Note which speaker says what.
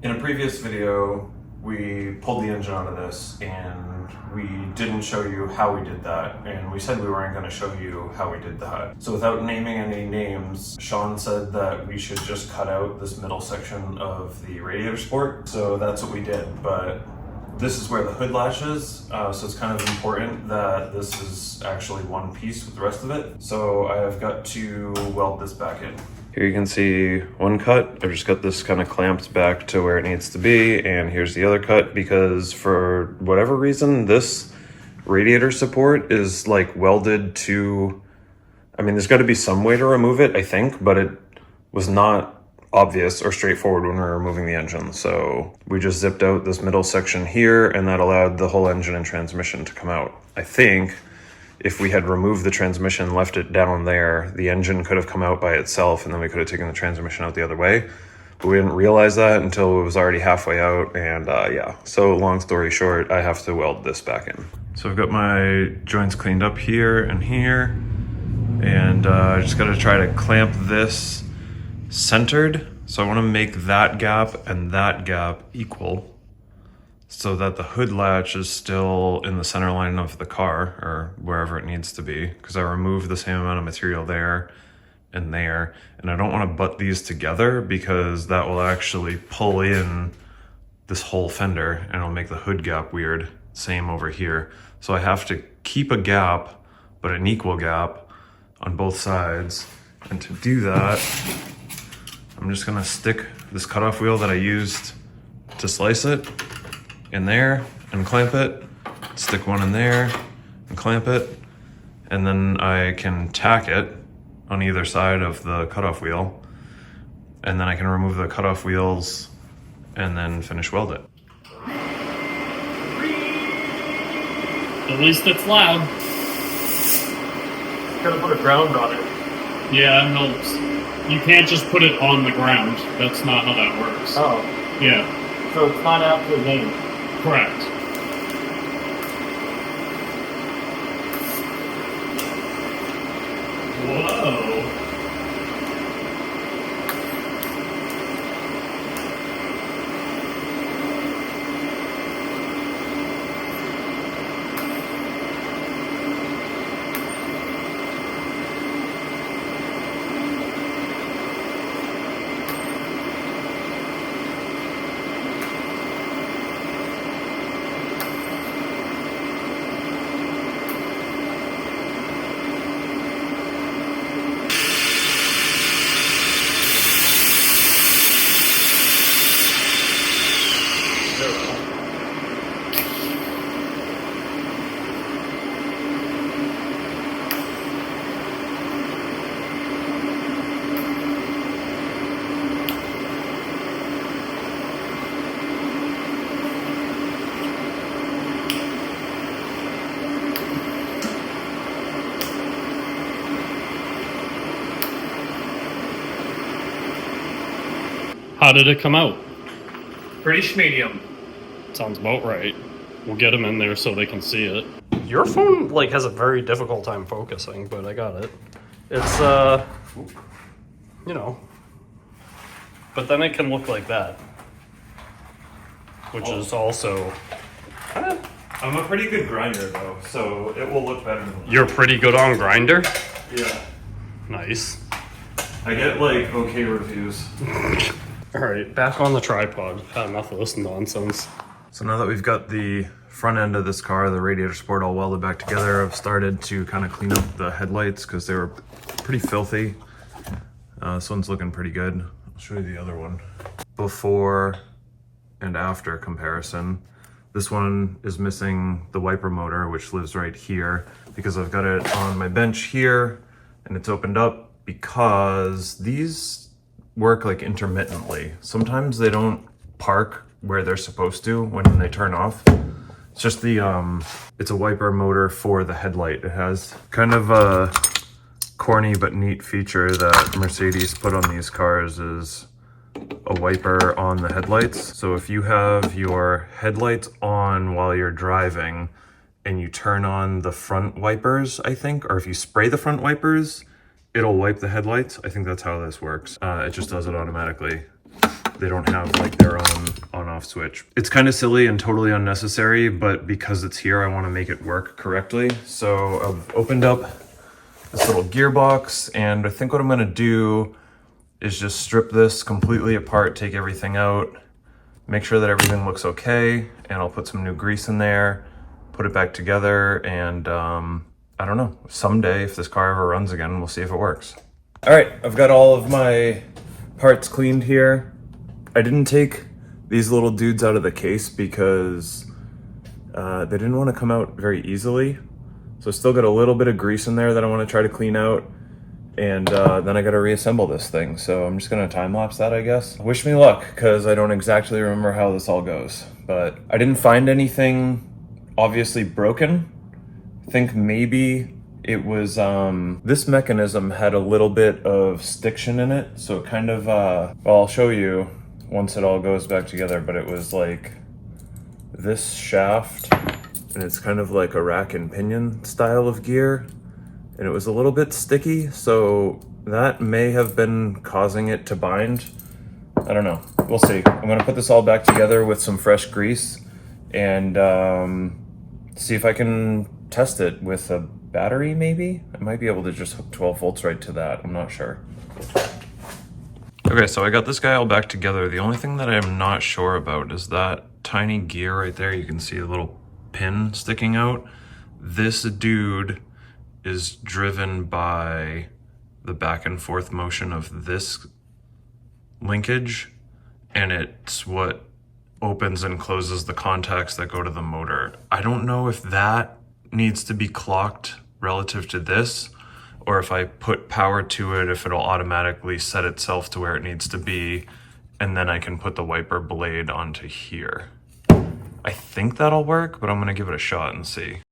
Speaker 1: In a previous video, we pulled the engine out of this and we didn't show you how we did that, and we said we weren't going to show you how we did that. So without naming any names, Sean said that we should just cut out this middle section of the radiator support. So that's what we did, but this is where the hood latch is, so it's kind of important that this is actually one piece with the rest of it. So I have got to weld this back in. Here you can see one cut. I've just got this kind of clamped back to where it needs to be, and here's the other cut because for whatever reason, this radiator support is like welded to, I mean, there's got to be some way to remove it, I think, but it was not obvious or straightforward when we were removing the engine. So we just zipped out this middle section here, and that allowed the whole engine and transmission to come out. I think if we had removed the transmission and left it down there, the engine could have come out by itself, and then we could have taken the transmission out the other way. But we didn't realize that until it was already halfway out, and yeah. So long story short, I have to weld this back in. So I've got my joints cleaned up here and here, and I just gotta try to clamp this centered. So I wanna make that gap and that gap equal, so that the hood latch is still in the center line of the car, or wherever it needs to be, because I removed the same amount of material there, and I don't want to butt these together because that will actually pull in this whole fender and it'll make the hood gap weird. Same over here. So I have to keep a gap, but an equal gap on both sides. And to do that, I'm just gonna stick this cutoff wheel that I used to slice it in there and clamp it, stick one in there and clamp it, and then I can tack it on either side of the cutoff wheel, and then I can remove the cutoff wheels and then finish weld it.
Speaker 2: At least it's loud.
Speaker 1: Gotta put a ground on it.
Speaker 2: Yeah, it helps. You can't just put it on the ground. That's not how that works.
Speaker 3: Oh.
Speaker 2: Yeah.
Speaker 3: So it's not after name.
Speaker 2: Correct. Whoa. How did it come out?
Speaker 3: Pretty medium.
Speaker 2: Sounds about right. We'll get them in there so they can see it.
Speaker 4: Your phone like has a very difficult time focusing, but I got it. It's you know, but then it can look like that, which is also
Speaker 1: I'm a pretty good grinder though, so it will look better than that.
Speaker 4: You're pretty good on Grinder.
Speaker 1: Yeah.
Speaker 4: Nice.
Speaker 1: I get like okay reviews.
Speaker 4: All right, back on the tripod. Had enough of this nonsense.
Speaker 1: So now that we've got the front end of this car, the radiator support all welded back together, I've started to kind of clean up the headlights because they were pretty filthy. This one's looking pretty good. I'll show you the other one. Before and after comparison. This one is missing the wiper motor, which lives right here, because I've got it on my bench here and it's opened up because these work like intermittently. Sometimes they don't park where they're supposed to when they turn off. It's just the, it's a wiper motor for the headlight. It has kind of a corny but neat feature that Mercedes put on these cars is a wiper on the headlights. So if you have your headlights on while you're driving and you turn on the front wipers, I think, or if you spray the front wipers, it'll wipe the headlights. I think that's how this works. It just does it automatically. They don't have like their own switch. It's kind of silly and totally unnecessary, but because it's here, I want to make it work correctly. So I've opened up this little gearbox, and I think what I'm going to do is just strip this completely apart, take everything out, make sure that everything looks okay, and I'll put some new grease in there, put it back together, and I don't know, someday if this car ever runs again, we'll see if it works. All right, I've got all of my parts cleaned here. I didn't take these little dudes out of the case because they didn't want to come out very easily. So I still got a little bit of grease in there that I want to try to clean out. And then I got to reassemble this thing. So I'm just going to time lapse that, I guess. Wish me luck, because I don't exactly remember how this all goes. But I didn't find anything obviously broken. I think maybe it was, this mechanism had a little bit of stiction in it. So it kind of, well, I'll show you once it all goes back together, but it was like this shaft, and it's kind of like a rack and pinion style of gear. And it was a little bit sticky, so that may have been causing it to bind. I don't know, we'll see. I'm gonna put this all back together with some fresh grease and see if I can test it with a battery, maybe? I might be able to just hook 12 volts right to that, I'm not sure. Okay, so I got this guy all back together. The only thing that I'm not sure about is that tiny gear right there. You can see a little pin sticking out. This dude is driven by the back and forth motion of this linkage, and it's what opens and closes the contacts that go to the motor. I don't know if that needs to be clocked relative to this, or if I put power to it, if it'll automatically set itself to where it needs to be, and then I can put the wiper blade onto here. I think that'll work, but I'm gonna give it a shot and see.